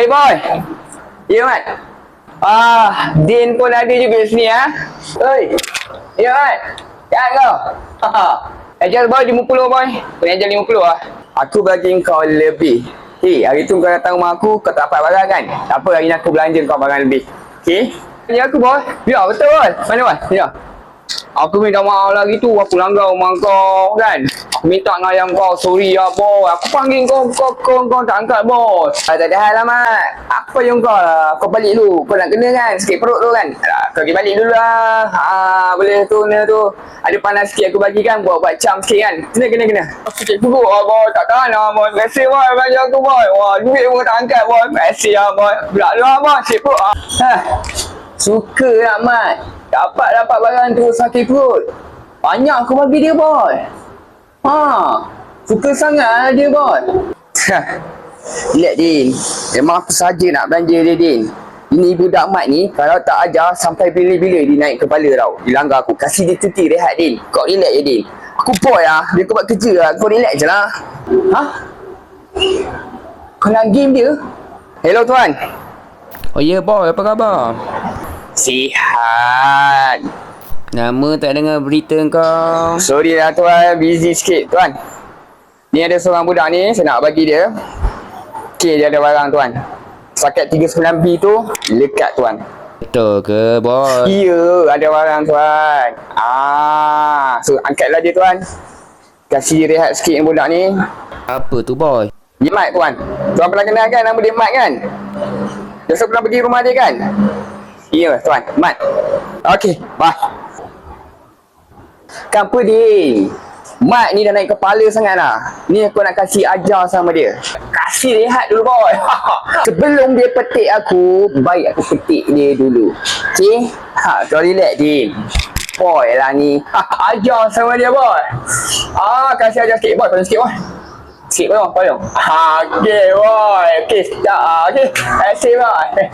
Hey boy. Ya Mat. Din pun ada juga sini Oi. Ya Mat. Ya kau. Ajar boy 50 boy. Kau ajar 50 Aku bagi kau lebih. Hari tu kau datang rumah aku, kau tak dapat barang kan? Tak apa, hari ni aku belanja kau barang lebih. Ni aku boy. Ya betul boy. Mana boy? Ya. Aku minta maaf lagi tu, aku langgar rumah kau kan. Aku minta dengan ayam kau, sorry boy. Aku panggil kau tak angkat boy. Tak ada hal lah Mat. Apa yang kau lah, kau balik dulu. Kau nak kena kan, sikit perut tu kan. Kau pergi balik dulu lah. Boleh tu, ada panas sikit aku bagi kan, buat cam sikit kan. Kena. Sikit perut boy, tak tahan lah boy. Terima kasih boy, belanja aku boy. Wah, duit pun tak angkat boy. Terima kasih boy. Belak lah boy, sikit perut Suka nak Mat. Dapat barang tu sakit perut. Banyak aku bagi dia boy. Suka sangat dia boy. Lihat Din, memang aku saja nak belanja dia Din. Ini budak Mat ni, kalau tak ajar sampai bila-bila dia naik kepala tau. Dia langgar aku, kasih dia cuti rehat Din. Kau relax je Din. Aku boy dia kau buat kerja lah. Kau relax je lah. Kau nak game dia? Hello tuan. Oh ya boy, apa khabar? Sihat. Lama tak dengar berita kau. Sorry lah tuan, busy sikit tuan. Ni ada seorang budak ni, saya nak bagi dia. Dia ada barang tuan. Sakat 39B tu, lekat tuan. Betul ke boy? Ya, ada barang tuan. So angkatlah dia tuan. Kasih rehat sikit yang budak ni. Apa tu boy? Dia Mat tuan. Tuan pernah kenal kan nama dia Mat kan? Biasa pernah pergi rumah dia kan? Ya tuan, Mat. Okey, bye. Kenapa dia? Mat ni dah naik kepala sangat lah. Ni aku nak kasih ajar sama dia. Kasih rehat dulu boy. Sebelum dia petik aku, baik aku petik dia dulu. Kau relax Din. Boy lah ni. Ajar sama dia boy. Kasih ajar sikit boy. Paling sikit boy. Sikit boy, paling. Okay boy. Okay, start. Okay. Kasih boy.